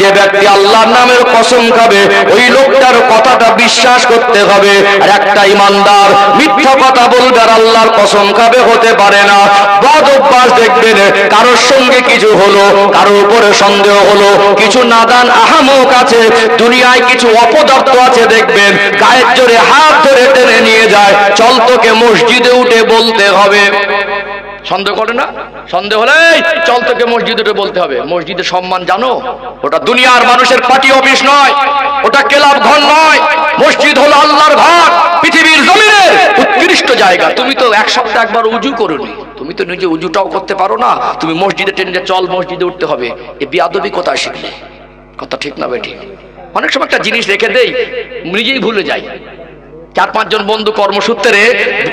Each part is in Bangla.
যে ব্যক্তি আল্লাহর নামের কসম খাবে ওই লোকটার কথাটা বিশ্বাস করতে হবে। আর একটা ইমানদার মিথ্যা কথা বলবে আর আল্লাহর কসম খাবে হতে পারে না। বদ অভ্যাস দেখবেন, কারোর সঙ্গে কিছু হলো, কারোর উপরে সন্দেহ হলো, কিছু নাদান আহামক আছে, দুনিয়ায় কিছু অপদার্থ আছে, দেখবেন গায়ের জোরে হাত ধরে টেনে নিয়ে যায়, চল তোকে মসজিদে উঠে বলতে হবে। সন্দেহ করে না? সন্দেহ হলে চল তোকে মসজিদে উঠে বলতে হবে। মসজিদের সম্মান জানো? ওটা দুনিয়ার মানুষের পার্টি অফিস নয়, ওটা ক্লাব ঘর নয়। মসজিদ হলো আল্লাহর ঘর, পৃথিবীর জমিনের উৎকৃষ্ট জায়গা। তুমি তো এক সপ্তাহ একবার উজু করোনি, তুমি তো নিজে উজুটাও করতে পারো না, তুমি মসজিদে টেনে চল মসজিদে উঠতে হবে। এ বেয়াদবি কোথায় শিখলে? কথা ঠিক না বেঠিক? অনেক সময় একটা জিনিস রেখে দেই, নিজেই ভুলে যাই। 4-5 জন বন্ধু কর্মসূত্রে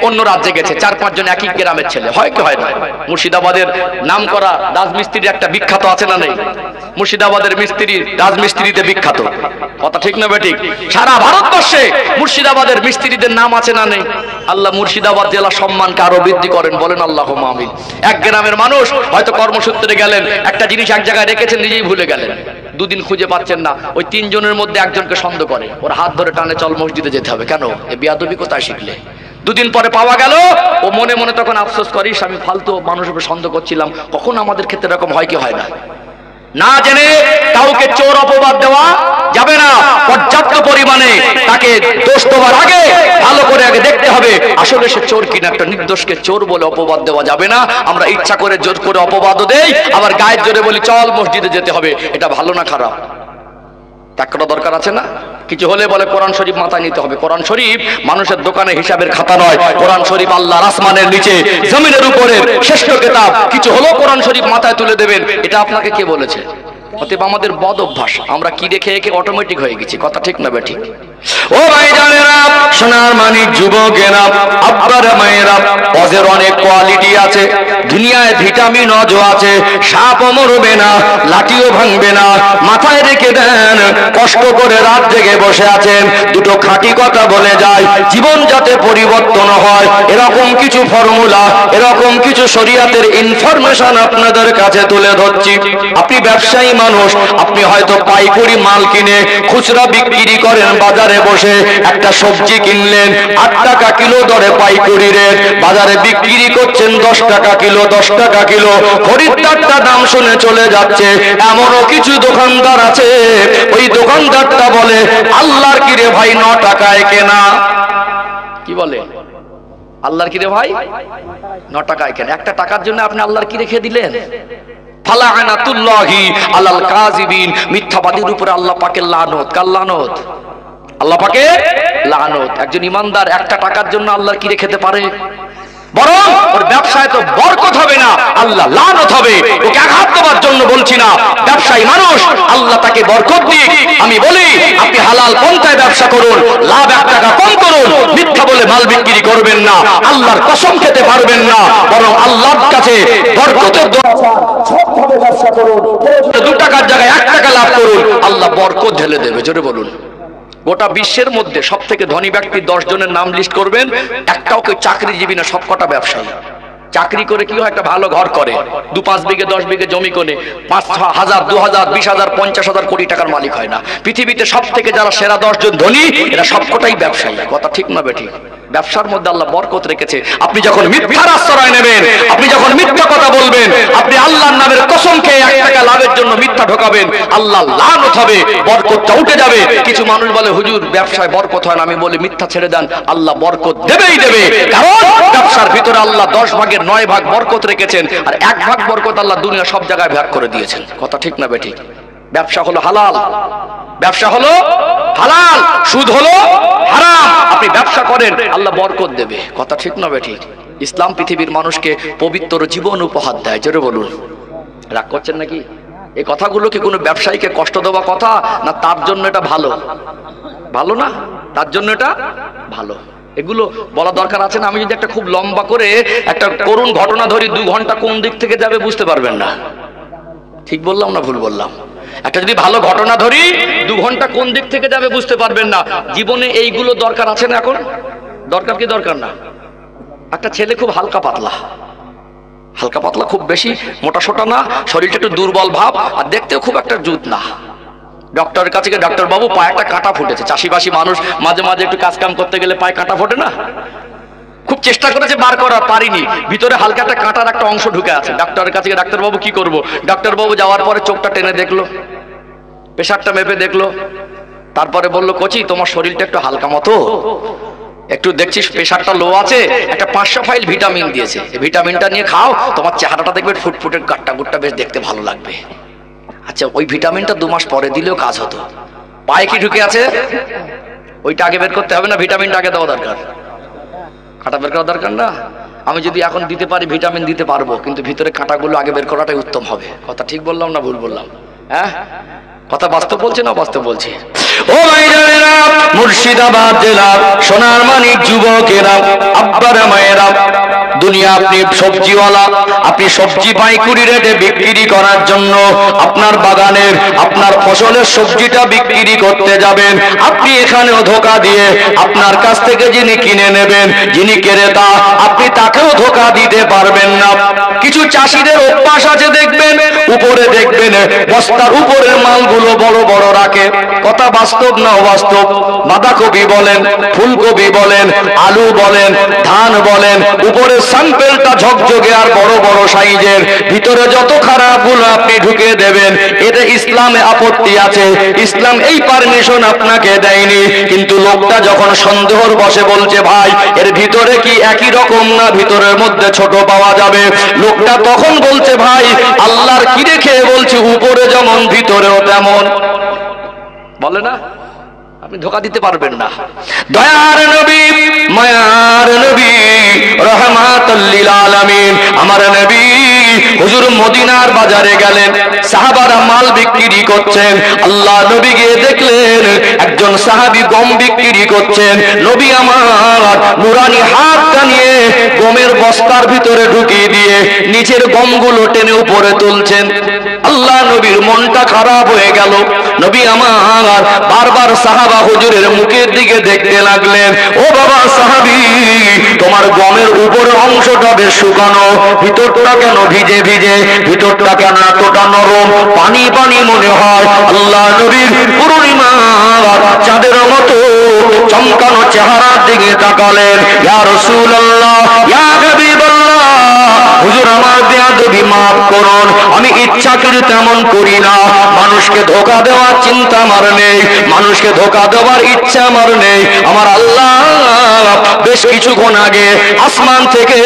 অন্য রাজ্যে গেছে, 4-5 জন একই গ্রামের ছেলে, হয় কি হয় না? মুর্শিদাবাদের নাম করা রাজমিস্ত্রির একটা বিখ্যাত আছে না নেই? মুর্শিদাবাদের মিস্ত্রি রাজমিস্ত্রিতে বিখ্যাত, কথা ঠিক না বেঠিক? সারা ভারতবর্ষে মুর্শিদাবাদের মিস্ত্রিদের নাম আছে না নেই? আল্লাহ মুর্শিদাবাদ জেলার সম্মানকে আরো বৃদ্ধি করেন, বলেন আল্লাহুম্মা আমিন। এক গ্রামের মানুষ হয়তো কর্মসূত্রে গেলেন, একটা জিনিস এক জায়গায় রেখেছেন, নিজেই ভুলে গেলেন, দুদিন খুঁজে পাচ্ছেন না, ওই 3 জনের মধ্যে একজনকে সন্দেহ করে, ওর হাত ধরে টানে চল মসজিদে যেতে হবে। কেন? এ বেয়াদবি কোথায় শিখলে? 2 দিন পরে পাওয়া গেল, ও মনে মনে তখন আফসোস করিস, আমি ফালতু মানুষের উপর সন্দেহ করছিলাম। কখন আমাদের ক্ষেত্রে এরকম হয় কি হয় না? না জেনে কাউকে চোর অপবাদ দেওয়া যাবে না। পর্যাপ্ত পরিমাণে তাকে দোষ দেওয়ার আগে ভালো করে আগে দেখতে হবে আসলে সে চোর কিনা। একটা নির্দোষকে চোর বলে অপবাদ দেওয়া যাবে না। আমরা ইচ্ছা করে জোর করে অপবাদও দেই, আবার গায়ের জোরে বলি চল মসজিদে যেতে হবে। এটা ভালো না খারাপ? ত্যাগ করা দরকার আছে না? কিছু হলে বলে কোরআন শরীফ মাথায় নিতে হবে। কোরআন শরীফ মানুষের দোকানে হিসাবের খাতা নয়, কোরআন শরীফ আল্লাহর আসমানের নিচে জমিনের উপরের শ্রেষ্ঠ কিতাব। কিছু হলো কোরআন শরীফ মাথায় তুলে দেবেন, এটা আপনাকে কে বলেছে? অতএব আমাদের বদ অভ্যাস, আমরা কি রেখে রেখে অটোমেটিক হয়ে গেছি, কথা ঠিক না বেঠিক? ও ভাই জানেরা, সোনার মানিক যুবকেরা, আব্বারা মায়েরা, অজের অনেক কোয়ালিটি আছে, দুনিয়ায় ভিটামিন অজও আছে। সাপও মরবে না, লাঠিও ভাঙবে না, মাথায় রেখে দেন। কষ্ট করে রাত জেগে বসে আছেন, দুটো খাঁটি কথা বলে যায়, জীবন যাতে পরিবর্তন হয়, এরকম কিছু ফর্মুলা, এরকম কিছু শরিয়াতের ইনফরমেশন আপনাদের কাছে তুলে ধরছি। আপনি ব্যবসায়ী মানুষ, আপনি হয়তো পাইকারি মাল কিনে খুচরা বিক্রি করেন বাজারে বসে। একটা সবজি কিনলেন 8 টাকা কিলো দরে পাইকারি রেট, বাজারে বিক্রি করছেন 10 টাকা কিলো, 10 টাকা কিলো। খরিদ্দারটা দাম শুনে চলে যাচ্ছে। এমনও কিছু দোকানদার আছে, ওই দোকানদারটা বলে আল্লাহর কি রে ভাই 9 টাকায় কেনা। কি বলে? আল্লাহর কি রে ভাই 9 টাকায় কেনা। একটা টাকার জন্য আপনি আল্লাহর কি রেখে দিলেন? ফালানাতুল্লাহি আলাল কাযিবিন, মিথ্যাবাদীর উপরে আল্লাহ পাকের লানত। কার লানত? আল্লাহ পাকের লানত। একজন ইমানদার একটা টাকার জন্য আল্লাহর কি রেখে খেতে পারে? বরং ওর ব্যবসায় তো বরকত হবে না, আল্লাহ লানত হবে। ওকে আঘাত দেওয়ার জন্য বলছি না, ব্যবসায়ী মানুষ, আল্লাহ তাকে বরকত দিক। আমি বলি আপনি হালাল পন্থায় ব্যবসা করুন, লাভ 1 টাকা কম করুন, মিথ্যা বলে মাল বিক্রি করবেন না, আল্লাহর কসম খেতে পারবেন না, বরং আল্লাহর কাছে বরকতের দোয়া সবভাবে ব্যবসা করুন। 2 টাকার জায়গায় 1 টাকা লাভ করুন, আল্লাহ বরকত ঢেলে দেবে। জোরে বলুন। গোটা বিশ্বের মধ্যে সব থেকে ধনী ব্যক্তি 10 জনের নাম লিস্ট করবেন, একটাও কেউ চাকরিজীবী না, সবকটা ব্যবসায়ী। চাকরি করে কি হয়? একটা ভালো ঘর করে, 2-5 বিঘে 10 বিঘে জমি করে 5,000, 2,000, 20,000, 50,000 কোটি টাকার মালিক হয় না। পৃথিবীতে সব থেকে যারা সেরা 10 জন ধনী, এরা সবকটাই ব্যবসায়ী। কথা ঠিক না বেঠিক? ব্যবসার মধ্যে আল্লাহ বরকত রেখেছে। আপনি যখন মিথ্যার আশ্রয় নেবেন, আপনি যখন মিথ্যা কথা বলবেন, আপনি আল্লাহর নামের কসম খেয়ে 1 টাকা লাভের জন্য মিথ্যা ঢোকাবেন, আল্লাহ লানত হবে, বরকতটা উঠে যাবে। কিছু মানুষ বলে হুজুর ব্যবসায় বরকত হয় না, আমি বলি মিথ্যা ছেড়ে দেন, আল্লাহ বরকত দেবেই দেবে। কারণ ব্যবসার ভিতরে আল্লাহ 10 ভাগের 9 ভাগ বরকত রেখেছেন, আর 1 ভাগ বরকত আল্লাহ দুনিয়া সব জায়গায় ভাগ করে দিয়েছেন। কথা ঠিক না বেঠিক? ব্যবসা হলো হালাল, ব্যবসা হলো হালাল, সুদ হলো হারাম। আপনি ব্যবসা করেন, আল্লাহ বরকত দেবে। কথা ঠিক না বেঠিক? ইসলাম পৃথিবীর মানুষকে পবিত্র জীবন উপহার দেয়। জোরে বলুন। রাগ করছেন নাকি? এই কথাগুলো কি কোনো ব্যবসায়ীকে কষ্ট দেওয়া কথা না? তার জন্য এটা ভালো? ভালো না? তার জন্য এটা ভালো। এগুলো বলা দরকার আছে না? আমি যদি একটা খুব লম্বা করে একটা করুণ ঘটনা ধরি, 2 ঘন্টা কোন দিক থেকে যাবে বুঝতে পারবেন না। ঠিক বললাম না ভুল বললাম? একটা যদি ভালো ঘটনা ধরি, 2 ঘন্টা কোন দিক থেকে যাবে বুঝতে পারবেন না। জীবনে এইগুলো দরকার আছে না? এখন দরকার কি দরকার না? একটা ছেলে খুব হালকা পাতলা, হালকা পাতলা, খুব বেশি মোটা সোটা না, শরীরটা একটু দুর্বল ভাব, আর দেখতেও খুব একটা জুত না, ডক্টরের কাছে গিয়ে, ডাক্তার বাবু পায়ে একটা কাঁটা ফুটেছে। চাষিবাসী মানুষ, মাঝে মাঝে একটু কাজ কাম করতে গেলে পায়ে কাঁটা ফোটে না? খুব চেষ্টা করেছে বার করার, পারিনি, ভিতরে হালকা একটা কাঁটার একটা অংশ ঢুকে আছে। ডাক্তারের কাছে গিয়ে, ডাক্তারবাবু কি করবো? ডাক্তারবাবু যাওয়ার পরে চোখটা টেনে দেখলো, প্রেশারটা মেপে দেখলো, তারপরে বললো, কোচি তোমার শরীরটা একটু হালকা মতো, একটু দেখছিস প্রেশারটা লো আছে, একটা 500 ফাইল ভিটামিন দিয়েছে, এই ভিটামিনটা নিয়ে খাও, তোমার চেহারাটা দেখবে ফুটফুটের, গাট্টা গুট্টা বেশ দেখতে ভালো লাগবে। আচ্ছা, ওই ভিটামিনটা 2 মাস পরে দিলেও কাজ হতো। পায়ে কি ঢুকে আছে ওইটা আগে বের করতে হবে না? ভিটামিনটা আগে দেওয়া দরকার, কাঁটা বের করা দরকার না? আমি যদি এখন দিতে পারি ভিটামিন দিতে পারবো, কিন্তু ভিতরে কাঁটাগুলো আগে বের করাটাই উত্তম হবে। কথা ঠিক বললাম না ভুল বললাম? হ্যাঁ, কথা বাস্তব বলছে না বাস্তব বলছি? ও ভাইজানেরা, মুর্শিদাবাদ জেলার সোনার মানিক যুবকেরা, আব্বারা মায়েরা, দুনিয়া আপনি সবজিওয়ালা, আপনি সবজি পাইকারি রেটে বিক্রি করার জন্য আপনার বাগানের আপনার ফসলের সবজিটা বিক্রি করতে যাবেন, আপনি এখানেও ধোঁকা দিয়ে আপনার কাছ থেকে যিনি কিনে নেবেন, যিনি ক্রেতা, আপনি তাকেও ধোঁকা দিতে পারবেন না। কিছু চাষিদের অভ্যাস আছে, দেখবেন উপরে দেখবেন বস্তার উপরের মালগুলো বড় বড় রাখে। কথা বাস্তব না অবাস্তব? বাঁধাকপি বলেন, ফুলকপি বলেন, আলু বলেন, ধান বলেন, উপরে স্যাম্পেলটা ঝকঝকে আর বড় বড় সাইজের, ভিতরে যত খারাপগুলো আপনি ঢুকে দেবেন। এতে ইসলামে আপত্তি আছে, ইসলাম এই পারমিশন আপনাকে দেয়নি। কিন্তু লোকটা যখন সন্দেহর বসে বলছে, ভাই এর ভিতরে কি একই রকম না ভিতরের মধ্যে ছোট পাওয়া যাবে, লোকটা তখন বলছে, ভাই আল্লাহর কি রেখে বলছি, উপরে যেমন ভিতরেও তেমন। বলে না? আপনি ধোঁকা দিতে পারবেন না। দয়ার নবী, মায়ার নবী, রহমাতুল লিল আলামিন, আমার নবী হুজুর মদিনার বাজারে গেলেন, সাহাবারা মাল বিক্রি করছেন। আল্লাহ নবী গিয়ে দেখলেন একজন সাহাবী গম বিক্রি করছেন। নবী আমার নুরানি হাতটা নিয়ে গমের বস্তার ভিতরে ঢুকিয়ে দিয়ে নিচের গমগুলো টেনে উপরে তুলছেন। আল্লাহ নবীর মনটা খারাপ হয়ে গেল। নবী আমার বারবার সাহাবা হুজুরের মুখের দিকে দেখতে লাগলেন। ও বাবা সাহাবী, তোমার গমের উপরের অংশটা বেশ শুকানো, ভিতরটা কেন ভিজে ভিজে, ভিতরটা কেন এতটা নরম, পানি পানি মনে হয়? আল্লাহ নবীর পূর্ণিমা চাঁদের মতো চমকানো চেহারার দিকে তাকালেন। ইয়া রাসূলুল্লাহ, ইয়া হাবিবাল্লাহ, হুজুর আমার বেয়াদবি মাফ করুন, আমি ইচ্ছাকৃত তেমন করি না, মানুষকে ধোঁকা দেওয়ার চিন্তা আমার নেই, মানুষকে ধোঁকা দেওয়ার ইচ্ছা আমার নেই। আমার আল্লাহ বেশ কিছুক্ষণ আগে আসমান থেকে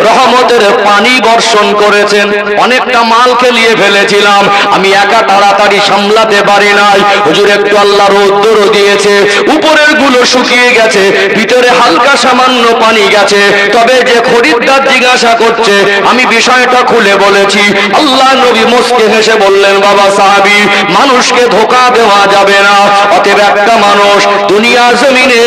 রহমতের পানি বর্ষণ করেছেন, অনেকটা মাল খেলিয়ে ফেলেছিলাম, আমি একা তাড়াতাড়ি সামলাতে পারি নাই। হুজুর একটু আল্লাহ রৌদ্র দিয়েছে, উপরের গুলো শুকিয়ে গেছে, ভিতরে হালকা সামান্য পানি গেছে। তবে যে খরিদ্দার জিজ্ঞাসা করছে, আমি বিষয়টা খুলে বলেছি। আল্লাহ নবী মুস্কে হেসে বললেন, বাবা সাহাবী, মানুষকে ধোঁকা দেওয়া যাবে না। অতএব একটা মানুষ দুনিয়া জমিনে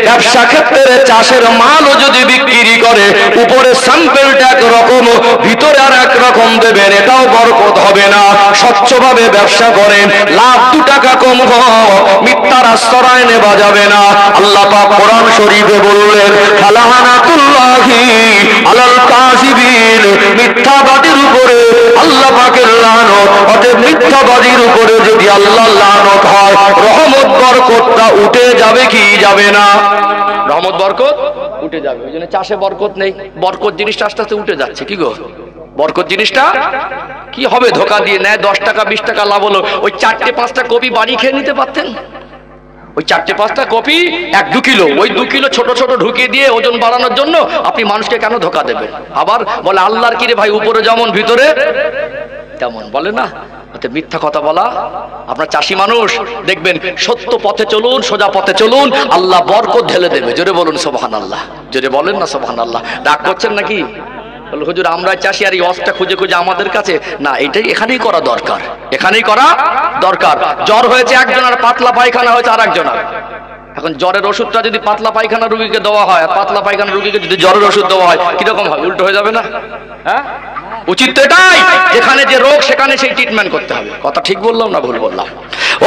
ব্যবসা ক্ষেত্রে চাষের মালও যদি বিক্রি করে, উপরে স্যাম্পেলটা একরকম, ভিতরে আর একরকম দেবেন, এটাও বরকত হবে না। স্বচ্ছভাবে ব্যবসা করেন, লাভ 2 টাকা কম হোক, মিথ্যার আশ্রয় নেওয়া যাবে না। আল্লাহ পাক কোরআন শরীফে বললেন, ফালাহানাতুল্লাহি আলাল কাযিবিন, মিথ্যাবাদীর উপরে আল্লাহ পাকের লানত। অতএব মিথ্যাবাদীর উপরে যদি আল্লাহর লানত হয়, রহমত বরকতটা উঠে যাবে কি যাবে না? রহমত বরকত উঠে যাবে। ওই জন্য চাষে বরকত নেই, বরকত জিনিসটা আস্তে আস্তে উঠে যাচ্ছে। কি গো, বরকত জিনিসটা কি হবে? ধোঁকা দিয়ে নেয়, 10 টাকা 20 টাকা লাভ হলো, ওই 4-5টা কপি বাড়ি খেয়ে নিতে পারতেন। ওই 4-5টা কপি 1-2 কিলো, ওই 2 কিলো ছোট ছোট ঢুকিয়ে দিয়ে ওজন বাড়ানোর জন্য আপনি মানুষকে কেন ধোঁকা দেবেন? আবার বলে আল্লাহর কি রে ভাই, উপরে যেমন ভিতরে তেমন, বলে না? মিথ্যা কথা বলা। আপনার চাষি মানুষ দেখবেন, সত্য পথে চলুন, সোজা পথে চলুন, আল্লাহ বরকত ঢেলে দেবে। জোরে বলুন সুবহানাল্লাহ, জোরে বলেন না সুবহানাল্লাহ। রাগ করছেন নাকি? বলে হুজুর আমরা চাষি আর এই অফটা খুঁজে খুঁজে আমাদের কাছে না, এটাই এখানেই করা দরকার, এখানেই করা দরকার। জ্বর হয়েছে একজন আর পাতলা পায়খানা হয়েছে আর একজনের। এখন জ্বরের ওষুধটা যদি পাতলা পায়খানা রোগীকে দেওয়া হয়, আর পাতলা পায়খানা রোগীকে যদি জ্বরের ওষুধ দেওয়া হয়, কিরকম হবে? উল্টো হয়ে যাবে না? হ্যাঁ, উচিত তো এটাই, যেখানে যে রোগ সেখানে সেই ট্রিটমেন্ট করতে হবে। কথা ঠিক বললাম না ভুল বললাম?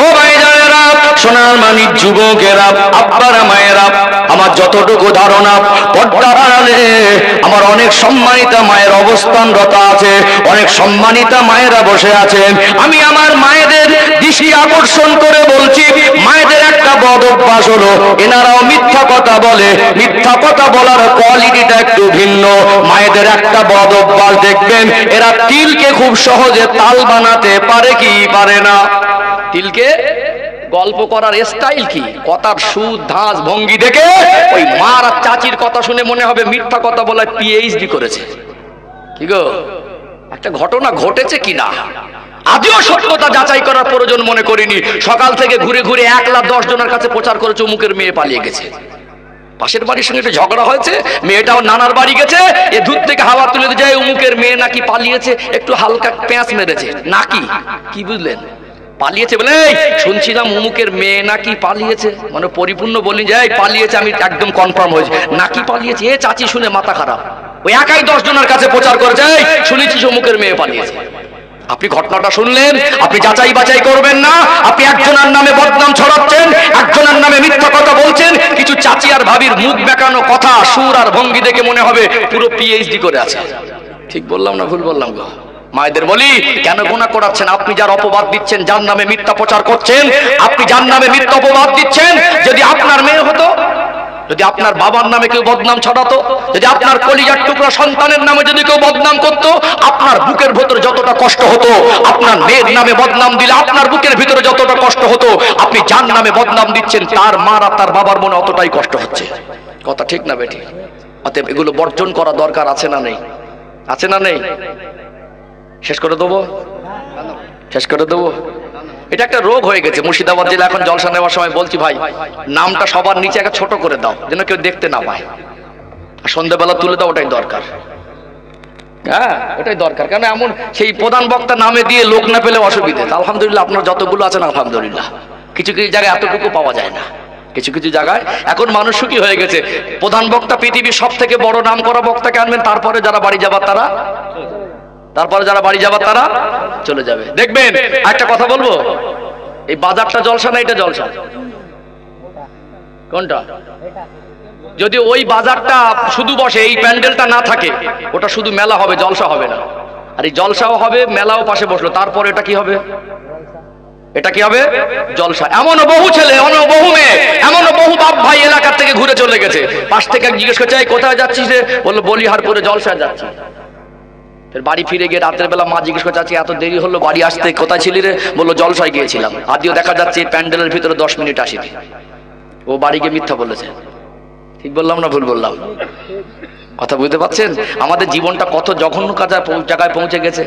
ও ভাইজানেরা, সোনার মানিক যুবকেরা, আব্বারা মায়েরা, আমার যতটুকু ধারণা, পর্দার আড়ালে আমার অনেক সম্মানিতা মায়ের অবস্থানরত আছে, অনেক সম্মানিতা মায়েরা বসে আছেন। আমি আমার মায়েদের দৃষ্টি আকর্ষণ করে বলছি, মায়েদের একটা বদ অভ্যাস হলো এনারাও মিথ্যা কথা বলে। মিথ্যা কথা বলার কোয়ালিটিটা একটু ভিন্ন। মায়েদের একটা বদ অভ্যাস দেখবেন, এরা তিলকে খুব সহজে তাল বানাতে পারে কি পারে না? তিলকে গল্প করার স্টাইল কি, কথার সুর ধাঁচ ভঙ্গি দেখে ওই মার আর চাচির কথা শুনে মনে হবে মিথ্যা কথা বলায় পিএইচডি করেছে। কি গো, একটা ঘটনা ঘটেছে কিনা আজও সত্যতা যাচাই করার প্রয়োজন মনে করিনি। সকাল থেকে ঘুরে ঘুরে 1,10,000 জনের কাছে প্রচার করেছে অমুকের মেয়ে পালিয়ে গেছে। পাশের বাড়ির সঙ্গে একটু ঝগড়া হয়েছে, মেয়েটাও নানার বাড়ি গেছে, এ দূর থেকে হাওয়া তুলে যায় অমুকের মেয়ে নাকি পালিয়েছে, একটু হালকা প্যাঁচ মেরেছে নাকি, কি বুঝলেন? পালিয়েছে বলে শুনছিলাম অমুকের মেয়ে নাকি পালিয়েছে, মানে পরিপূর্ণ বলি যায় পালিয়েছে, আমি একদম কনফার্ম হয়েছে নাকি পালিয়েছে। এ চাচি শুনে মাথা খারাপ, ওই একাই 10 জনের কাছে প্রচার করে যায় শুনেছি অমুকের মেয়ে পালিয়েছে। আপনি ঘটনাটা শুনলেন, আপনি যাচাই বাছাই করবেন না, আপনি একজনের নামে বদনাম ছড়াচ্ছেন, একজনের নামে মিথ্যা কথা বলছেন। কিছু চাচি আর ভাবির মুখ বেঁকানো কথা, সুর আর ভঙ্গি দেখে মনে হবে পুরো পিএইচডি করে আছে। ঠিক বললাম না ভুল বললাম গো? মায়েদের বলি, কেন গুনাহ করাচ্ছেন? আপনি যার অপবাদ দিচ্ছেন, যার নামে মিথ্যা প্রচার করছেন, আপনি যার নামে মিথ্যা অপবাদ দিচ্ছেন, যদি আপনার মেয়ে হতো, যদি আপনার বাবার নামে কেউ বদনাম ছড়াতো, যদি আপনার কলিজার টুকরা সন্তানের নামে যদি কেউ বদনাম করতো, আপনার বুকের ভেতরে যতটা কষ্ট হতো, আপনার মেয়ের নামে বদনাম দিলে আপনার বুকের ভিতরে যতটা কষ্ট হতো, আপনি যার নামে বদনাম দিচ্ছেন তার মা আর তার বাবার মনে অতটাই কষ্ট হচ্ছে। কথা ঠিক না বেটি? অতএব এগুলো বর্জন করা দরকার আছে না নেই? আছে না নেই? শেষ করে দেবো, শেষ করে দেবো। এটা একটা রোগ হয়ে গেছে মুর্শিদাবাদ জেলা। এখন জলসা নেওয়ার সময় বলছি, ভাই নামটা সবার নিচে একটা ছোট করে দাও যেন কেউ দেখতে না পায়, আর সন্ধ্যাবেলা তুলে দাও, ওটাই দরকার। হ্যাঁ, ওটাই দরকার। কেন এমন সেই প্রধান বক্তা নামে দিয়ে লোক না পেলে অসুবিধে। আলহামদুলিল্লাহ আপনার যতগুলো আছেন আলহামদুলিল্লাহ, কিছু কিছু জায়গায় এতটুকু পাওয়া যায় না। কিছু কিছু জায়গায় এখন মানুষ সুখী হয়ে গেছে, প্রধান বক্তা পৃথিবীর সব থেকে বড় নাম করা বক্তাকে আনবেন, তারপরে যারা বাড়ি যাবার তারা, তারপরে যারা বাড়ি যাবার তারা চলে যাবে। দেখবেন একটা কথা বলবো, এই বাজারটা জলসা না এটা জলসা? কোনটা? যদি ওই বাজারটা শুধু বসে, এই প্যান্ডেলটা না থাকে, ওটা শুধু মেলা হবে, জলসা হবে না। আর এই জলসাও হবে, মেলাও পাশে বসলো, তারপরে এটা কি হবে? এটা কি হবে? জলসা। এমনও বহু ছেলে, এমনও বহু মেয়ে, এমনও বহু বাপ ভাই এলাকার থেকে ঘুরে চলে গেছে। পাশ থেকে জিজ্ঞেস করছে কোথায় যাচ্ছিস রে? বললো বলিহারপুরে জলসায় যাচ্ছি। বাড়ি ফিরে গিয়ে রাতের বেলা মা জিজ্ঞেস করছে এত দেরি হলো বাড়ি আসতে, কোথায় ছিলি রে? বললো জলসায় গিয়েছিলাম। আদিও দেখা যাচ্ছে প্যান্ডেলের ভিতরে 10 মিনিট আসেনি। ও বাড়ি গিয়ে মিথ্যা বলেছে। ঠিক বললাম না ভুল বললাম? কথা বুঝতে পারছেন? আমাদের জীবনটা কত জঘন্য জায়গায় পৌঁছে গেছে।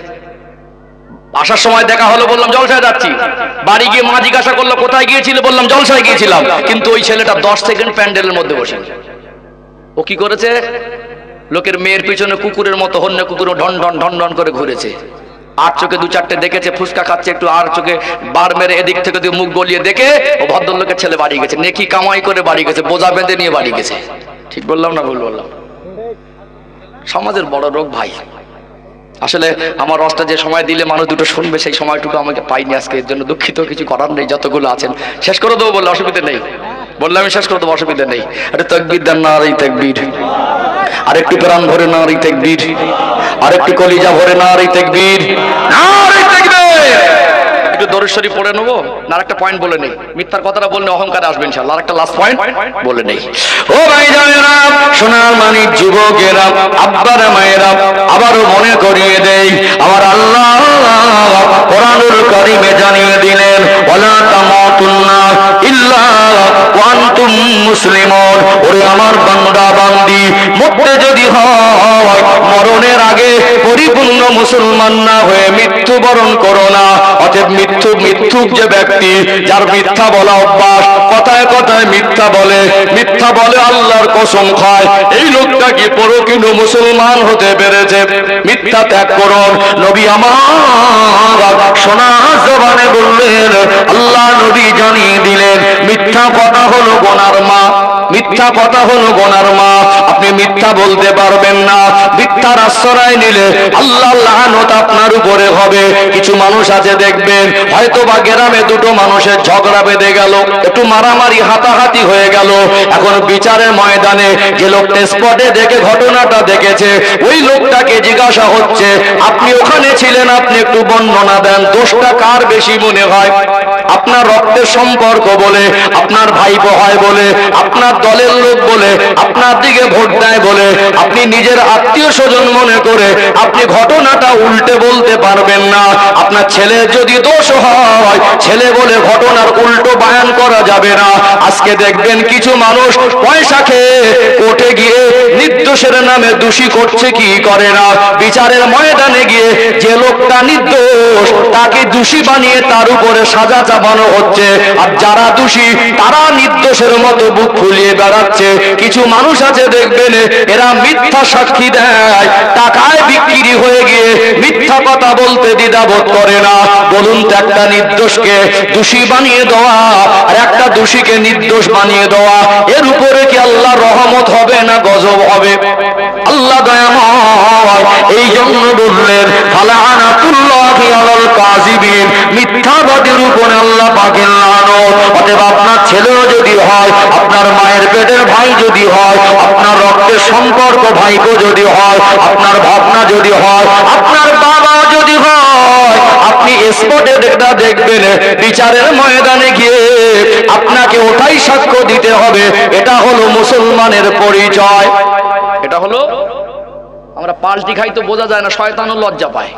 আসার সময় দেখা হলো, বললাম জলসায় যাচ্ছি। বাড়ি গিয়ে মা জিজ্ঞাসা করলো কোথায় গিয়েছিল? বললাম জলসায় গিয়েছিলাম। কিন্তু ওই ছেলেটা 10 সেকেন্ড প্যান্ডেলের মধ্যে বসে। ও কি করেছে? লোকের মেয়ের পিছনে কুকুরের মতো হন্য কুকুর ঢন ঢন ঢন ঢন করে ঘুরেছে। আর চোখে 2-4টে দেখেছে, ফুসকা খাচ্ছে একটু, আর চোখে বার মেরে এদিক থেকে মুখ গলিয়ে দেখে ও ভদ্রলোকের ছেলে বাড়ি গেছে, নেকি কামাই করে বাড়ি গেছে, বোঝা বেঁধে নিয়ে বাড়ি গেছে। ঠিক বললাম না ভুল বললাম? সমাজের বড় রোগ ভাই। আসলে আমার রসটা যে সময় দিলে মানুষ দুটো শুনবে, সেই সময়টুকু আমাকে পাইনি আজকে, এর জন্য দুঃখিত। কিছু করার নেই, যতগুলো আছেন শেষ করে দেবো বললে অসুবিধা নেই, বললে আমি শেষ করে দেবো, অসুবিধা নেই। আরে তাকবীর দেন না, আর এই তাকবীর, আরেকটি প্রাণ ভরে না, আর এই তাকবীর, আরেকটি কলিজা ভরে না, আর এই তাকবীর, না আর এই তাকবীর। একটু দরুদ শরীফ পড়ে নেবো, না একটা পয়েন্ট বলে নেই, মিথ্যার কথাটা বললে অহংকারে আসবে ইনশাআল্লাহ। আরেকটা লাস্ট পয়েন্ট বলে নেই। ও ভাই জানেরা, সোনার মানিক যুবকেরা, আব্বার মায়েরা, আবারও মনে করিয়ে দেই, আমার আল্লাহ কোরআনুল কারীমে জানিয়ে দিলেন ওয়ালা তামাতুন্না ইল্লা ওয়া আনতুম মুসলিমুন। ওরে আমার বান্দা বান্দি, মরতে যদি হয় মরণের আগে পরিপূর্ণ মুসলমান না হয়ে মৃত্যুবরণ করো না। অতএব মিথ্যুক যে ব্যক্তি, যার মিথ্যা বলা অভ্যাস, কথায় কথায় মিথ্যা বলে, মিথ্যা বলে আল্লাহর কসম খায়, এই লোকটা কি পরকীয় মুসলমান হতে পেরেছে? মিথ্যা ত্যাগ করুন। নবী আমার সোনা জবানে বললেন, আল্লাহ নবী জানিয়ে দিলেন মিথ্যা কথা হলো গোনার মা, মিথ্যা কথা হলো গোনার মা। আপনি মিথ্যা বলতে পারবেন না। মিথ্যার আশ্রয় নিলে আল্লাহর লানত আপনার উপরে হবে। কিছু মানুষ আছে দেখবেন, হয়তো বা গ্রামে দুটো মানুষের ঝগড়া বেঁধে গেল, একটু মারামারি হাতাহাতি হয়ে গেল। এখন বিচারের ময়দানে যে লোকটা স্পটে দেখে ঘটনাটা দেখেছে, ওই লোকটাকে জিজ্ঞাসা হচ্ছে, আপনি ওখানে ছিলেন, আপনি একটু বর্ণনা দেন, দোষটা কার বেশি মনে হয়? আপনার রক্তের সম্পর্ক বলে, আপনার ভাইপো হয় বলে, আপনার দলের লোক বলে, আপনার দিকে ভোট দেয় বলে, আপনি নিজের আত্মীয় স্বজন মনে করে আপনি ঘটনাটা উল্টে বলতে পারবেন না। আপনার ছেলের যদি দোষ হয়, ছেলে বলে ঘটনার উল্টো বয়ান করা যাবে না। আজকে দেখবেন কিছু মানুষ পয়সা খেয়ে কোর্টে গিয়ে নির্দোষের নামে দোষী করছে, কি করে না, বিচারের ময়দানে গিয়ে যে লোকটা নির্দোষ তাকে দোষী বানিয়ে তার উপরে সাজা চাপানো হচ্ছে, আর যারা দোষী তারা নির্দোষের মতো বুক ফুলিয়ে বেড়াচ্ছে। কিছু মানুষ আছে দেখবেন, এরা মিথ্যা সাক্ষী দেয়, টাকায় বিক্রি হয়ে গিয়ে মিথ্যা কথা বলতে দ্বিধাবোধ করে না। বলুন তো, একটা নির্দোষকে দোষী বানিয়ে দেওয়া আর একটা দোষীকে নির্দোষ বানিয়ে দেওয়া, এর উপরে কি আল্লাহ রহমত হবে না গজব হবে? আল্লাহ দয়াময় এই জন্য বললেন, ফালানাতুল্লাহি আলাল কাযিবিন, মিথ্যাবাদীর উপরে আল্লাহ পাকের লানত। অতএব আপনার ছেলেও যদি হয়, আপনার মায়ের পেটের ভাই যদি হয়, আপনার রক্তের সম্পর্ক ভাইপো যদি হয়, আপনার ভাবনা যদি হয়, আপনার বাবা যদি হয়, আপনি স্পটে দেখবেন বিচারের ময়দানে গিয়ে আপনাকে ওটাই সাক্ষ্য দিতে হবে। এটা হলো মুসলমানের পরিচয়। এটা হলো, আমরা পাল্টি খাই তো বোঝা যায় না, শয়তানও লজ্জা পায়।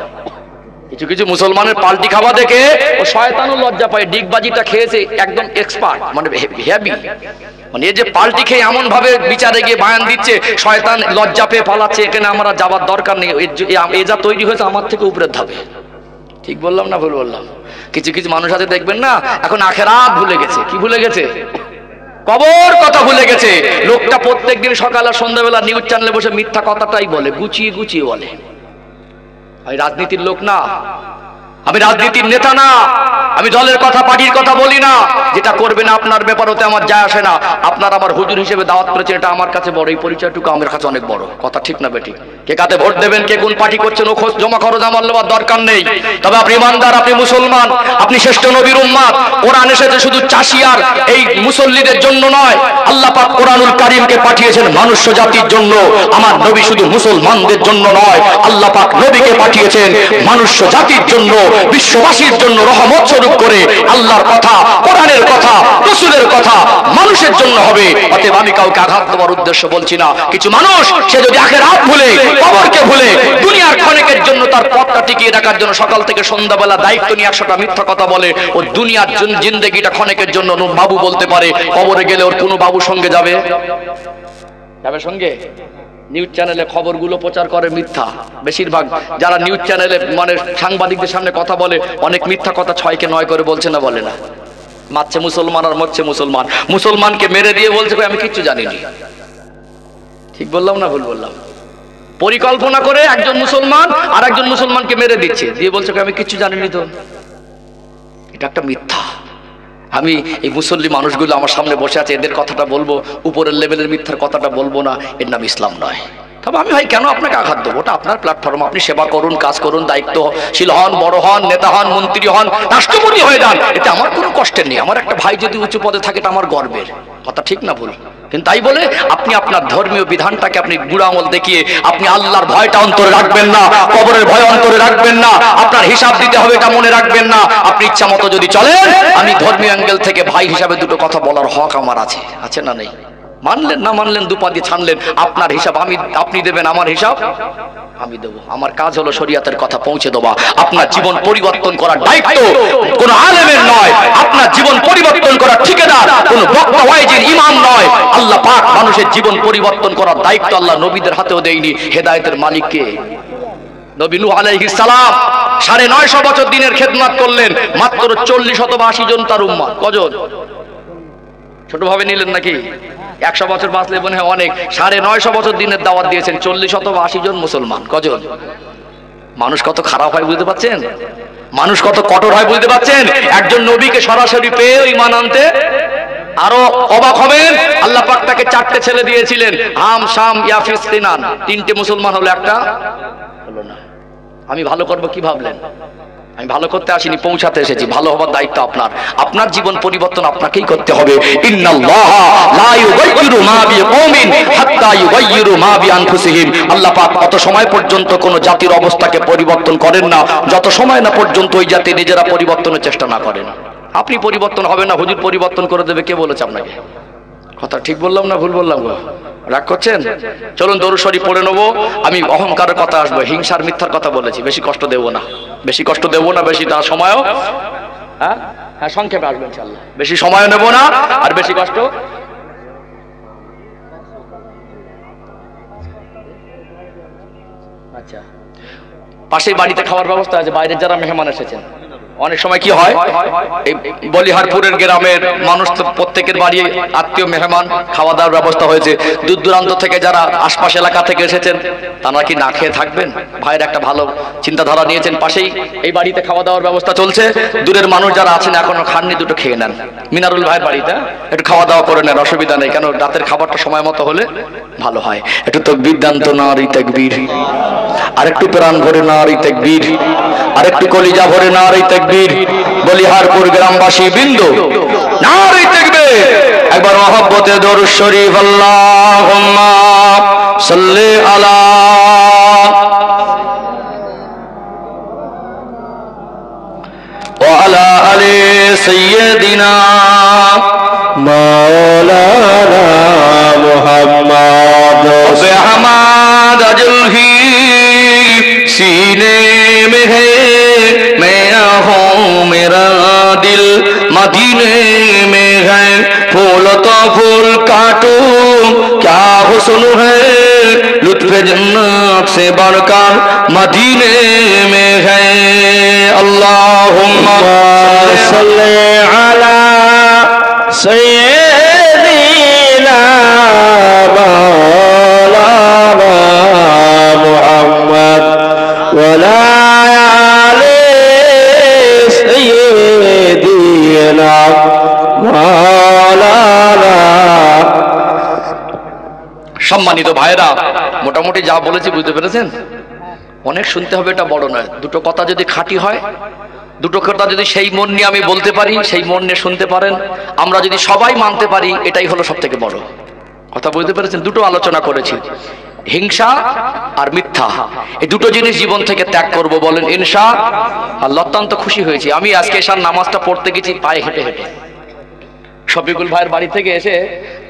কিছু কিছু মুসলমানের পাল্টি খাওয়া দেখে ও শয়তানও লজ্জা পায়। ডিগবাজিটা খেয়েছে একদম এক্সপার্ট, মানে হেভি, মানে এই যে পাল্টি খেয়ে এমন ভাবে বিচারে গিয়ে বয়ান দিচ্ছে, শয়তান লজ্জা পেয়ে পালাচ্ছে। এখানে আমরা যাবার দরকার নেই, এ যা তৈরি হয়েছে আমার থেকে উপরের ধাপে। ঠিক বললাম না ভুল বললাম? কিছু কিছু মানুষ আছে দেখবেন না, এখন আখেরাত ভুলে গেছে। কি ভুলে গেছে? কবর কথা ভুলে গেছে। লোকটা প্রত্যেকদিন সকাল আর সন্ধ্যাবেলা নিউজ চ্যানেলে বসে মিথ্যা কথাটাই বলে, গুছিয়ে গুছিয়ে বলে। আমি রাজনীতির লোক না, আমি রাজনীতির নেতা না, আমি দলের কথা পার্টির কথা বলি না। যেটা করবে না আপনার ব্যাপার, ওতে আমার যায় আসে না। আপনার আমার হুজুর হিসেবে দাওয়াত করেছেন, এটা আমার কাছে বড়, এই পরিচয়টুকু আমার কাছে অনেক বড়। কথা ঠিক না বেটি? কে কাতে ভোট দেবেন, কে কোন পার্টি করছেন, ও খোঁজ জমা খরচ আমার নেওয়ার দরকার নেই। তবে আপনি ইমানদার, আপনি মুসলমান, আপনি শ্রেষ্ঠ নবীর উম্মত। কোরআন এসেছে শুধু চাষি আর এই মুসল্লিদের জন্য নয়, আল্লাহ পাক কোরআনুল কারীমকে পাঠিয়েছেন মানুষ জাতির জন্য। আমার নবী শুধু মুসলমানদের জন্য নয়, আল্লাহ পাক নবীকে পাঠিয়েছেন মানুষ জাতির জন্য, বিশ্ববাসীর জন্য রহমত স্বরূপ করে। আল্লাহর কথা, কোরআনের কথা, রাসূলের কথা মানুষের জন্য হবে। অতএব আমি কাউকে আঘাত দেওয়ার উদ্দেশ্য বলছি না। কিছু মানুষ সে যদি আখিরাত ভুলে, কবরকে ভুলে, দুনিয়ার ক্ষণিকের জন্য তার পথটা টিকিয়ে রাখার জন্য সকাল থেকে সন্ধ্যাবেলা দায়িত্ব নিয়ে 100টা মিথ্যা কথা বলে, ও দুনিয়ার জিন্দেগিটা ক্ষণিকের জন্য বাবু বলতে পারে, কবরে গেলে ওর কোনো বাবু সঙ্গে যাবে? যাবে সঙ্গে? নিউজ চ্যানেলে খবরগুলো প্রচার করে মিথ্যা। বেশিরভাগ যারা নিউজ চ্যানেলে মানে সাংবাদিকদের সামনে কথা বলে, অনেক মিথ্যা কথা 6কে 9 করে বলছে না, বলে না? মারছে মুসলমান আর মরছে মুসলমান। মুসলমানকে মেরে দিয়ে বলছে আমি কিচ্ছু জানিনি। ঠিক বললাম না ভুল বললাম? পরিকল্পনা করে একজন মুসলমান আর একজন মুসলমানকে মেরে দিচ্ছে, দিয়ে বলছে আমি কিচ্ছু জানিনি। তো এটা একটা মিথ্যা। আমি এই মুসল্লি মানুষগুলো আমার সামনে বসে আছে, এদের কথাটা বলবো, উপরের লেভেলের মিথ্যার কথাটা বলবো না, এর নাম ইসলাম নয়। তবে আমি ভাই কেন আপনাকে আঘাত দেবো? ওটা আপনার প্ল্যাটফর্ম, আপনি সেবা করুন, কাজ করুন, দায়িত্বশীল হন, বড় হন, নেতা হন, মন্ত্রী হন, রাষ্ট্রপতি হয়ে যান, এতে আমার কোনো কষ্টের নেই। আমার একটা ভাই যদি উঁচু পদে থাকে, এটা আমার গর্বের কথা। ঠিক না ভুল? কিন্তু তাই বলে আপনি আপনার ধর্মীয় বিধানটাকে আপনি বুড়া আমল দেখিয়ে আপনি আল্লাহর ভয়টা অন্তরে রাখবেন না, কবরের ভয় অন্তরে রাখবেন না, আপনার হিসাব দিতে হবে এটা মনে রাখবেন না। আপনি ইচ্ছা মতো যদি চলেন, আমি ধর্মীয় অ্যাঙ্গেল থেকে ভাই হিসাবে দুটো কথা বলার হক আমার আছে। আছে না নেই? মানলেন না মানলেন, দুপা দিয়ে ছানলেন, আপনার হিসাব আপনি দেবেন, আমার হিসাব আমি দেব। আমার কাজ হলো শরীয়তের কথা পৌঁছে দেওয়া। আপনার জীবন পরিবর্তন করার দায়িত্ব কোন আলেমের নয়, আপনার জীবন পরিবর্তন করার ঠিকাদার কোন বক্তা ওয়াইজির ইমাম নয়। আল্লাহ পাক মানুষের জীবন পরিবর্তন করার দায়িত্ব আল্লাহ নবীদের হাতেও দেয়নি। হেদায়েতের মালিক কে? নবী নূহ আলাইহিস সালাম 950 বছর দিনের খেদমত করলেন, মাত্র 40 অথবা 80 জন তার উম্মত। কজন? ছোট ভাবে নিলেন নাকি? 100 বছর বাঁচলে মনে হয় অনেক। 950 বছর দিনের দাওয়াত দিয়েছেন, 40 অথবা 80 জন মুসলমান। কজন? মানুষ কত খারাপ হয় বুঝতে পারছেন? মানুষ কত কঠোর হয় বুঝতে পারছেন? একজন নবীকে সরাসরি পেয়ে ঈমান আনতে আরো অবাক হবেন, আল্লাহ পাক তাকে 4টে ছেলে দিয়েছিলেন, হাম শাম ইয়াফিস কিনান। 3টে মুসলমান হলো, একটা হলো না। আমি ভালো করব কি ভাবলেন? আমি ভালো করতে আসিনি, পৌঁছাতে এসেছি। ভালো হবার দায়িত্ব আপনার। আপনার জীবন পরিবর্তন আপনাকেই করতে হবে। ইন্নাল্লাহা লা ইউগাইয়িরু মা বিকওমিন হাত্তা ইউগাইয়িরু মা বিআনফুসিহিম। আল্লাহ পাক অত সময় পর্যন্ত কোন জাতির অবস্থাকে পরিবর্তন করেন না যত সময় না পর্যন্ত ওই জাতি নিজেরা পরিবর্তনের চেষ্টা না করেন। আপনি পরিবর্তন হবে না, হুজুর পরিবর্তন করে দেবে, কে বলেছে আপনাকে? কথা ঠিক বললাম না ভুল বললাম গো? রাগ করছেন? চলুন দরুদ শরীফ পড়ে নেবো। আমি অহংকারের কথা আসবো, হিংসার মিথ্যার কথা বলেছি। বেশি কষ্ট দেব না, বেশি কষ্ট দেব না, বেশি তার সময়ও হ্যাঁ সংক্ষেপে আসবো ইনশাআল্লাহ। বেশি সময়ও নেব না আর বেশি কষ্ট। আচ্ছা, পাশের বাড়িতে খাওয়ার ব্যবস্থা আছে, বাইরের যারা মেহমান এসেছেন। অনেক সময় কি হয়, এই বলিহারপুরের গ্রামের মানুষ তো প্রত্যেকের বাড়ি আত্মীয় মেহমান, খাওয়া দাওয়ার ব্যবস্থা হয়েছে। দূর দূরান্ত থেকে যারা আশপাশ এলাকা থেকে এসেছেন তারা কি না খেয়ে থাকবেন? ভাইয়ের একটা ভালো চিন্তাধারা নিয়েছেন, পাশেই এই বাড়িতে খাওয়া দাওয়ার ব্যবস্থা চলছে। দূরের মানুষ যারা আছেন এখনো খাননি, দুটো খেয়ে নেন। মিনারুল ভাইয়ের বাড়িতে একটু খাওয়া দাওয়া করে নেন, অসুবিধা নেই। কেন, রাতের খাবারটা সময় মতো হলে ভালো হয়। একটু তাকবীর দেন তো, নারী তাকবীর। আরেকটু প্রাণ ভরে নারী তাকবীর, আরেকটু কলিজা ভরে নারী তাকবীর। বলিহারপুর গ্রামবাসী বৃন্দ নারী তাকবীর। একবার মহব্বতে দরুদ শরীফ আল্লাহুম্মা সাল্লি আলা ওয়া আলা আলি সাইয়্যিদিনা মাওলানা মুহাম্মদ বেহমাদ আজলহি सीने में है मैं हूँ मेरा दिल मदीने में है फूल तो फूल काटो क्या हुस्न है लुत्फ जन्नत से बढ़कर मदीने में है अल्लाहुम्मा सल्ली अला सय्यिदिना সম্মানিত ভাইরা, মোটামুটি যা বলেছি বুঝতে পেরেছেন? অনেক শুনতে হবে, এটা বড় নয়। দুটো কথা যদি খাঁটি হয়, দুটো কথা যদি সেই মন নিয়ে আমি বলতে পারি, সেই মন নিয়ে শুনতে পারেন, আমরা যদি সবাই মানতে পারি, এটাই হলো সব থেকে বড় কথা। বুঝতে পেরেছেন? দুটো আলোচনা করেছি, হিংসা আর মিথ্যা। এই দুটো জিনিস জীবন থেকে ত্যাগ করব, বলেন ইনশাআল্লাহ। অত্যন্ত খুশি হয়েছি। আমি আজকে এশার নামাজটা পড়তে গেছি পায়ে হেঁটে হেঁটে। শফিকুল ভাইয়ের বাড়ি থেকে এসে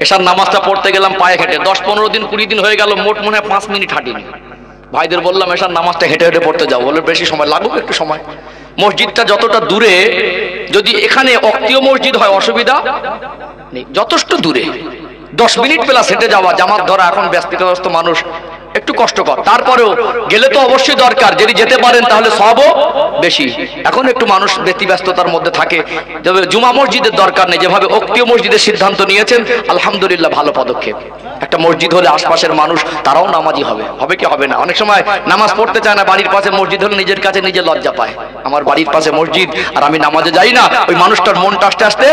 এশার নামাজটা পড়তে গেলাম পায়ে হেঁটে। 10-15 দিন 20 দিন হয়ে গেল, মোট মনে হয় 5 মিনিট হাঁটিনি। ভাইদের বললাম এশার নামাজটা হেঁটে হেঁটে পড়তে যাও, বলে বেশি সময় লাগুক, একটু সময়। মসজিদটা যতটা দূরে, যদি এখানে অক্তীয় মসজিদ হয় অসুবিধা নেই, যথেষ্ট দূরে 10 মিনিট প্লাস হেঁটে যাওয়া, জামাত ধরা, এখন ব্যস্তগ্রস্ত মানুষ, একটু কষ্টকর। তারপরেও গেলে তো অবশ্যই দরকার, যদি যেতে পারেন তাহলে সবও বেশি। এখন একটু মানুষ ব্যতিব্যস্ততার মধ্যে থাকে, তবে জুমা মসজিদের দরকার নেই। যেভাবে অক্তীয় মসজিদের সিদ্ধান্ত নিয়েছেন, আলহামদুলিল্লাহ, ভালো পদক্ষেপ। একটা মসজিদ হলে আশপাশের মানুষ তারাও নামাজি হবে, হবে কি হবে না? অনেক সময় নামাজ পড়তে চায় না, বাড়ির পাশে মসজিদ হলে নিজের কাছে নিজে লজ্জা পায়, আমার বাড়ির পাশে মসজিদ আর আমি নামাজে যাই না। ওই মানুষটার মনটা আস্তে আস্তে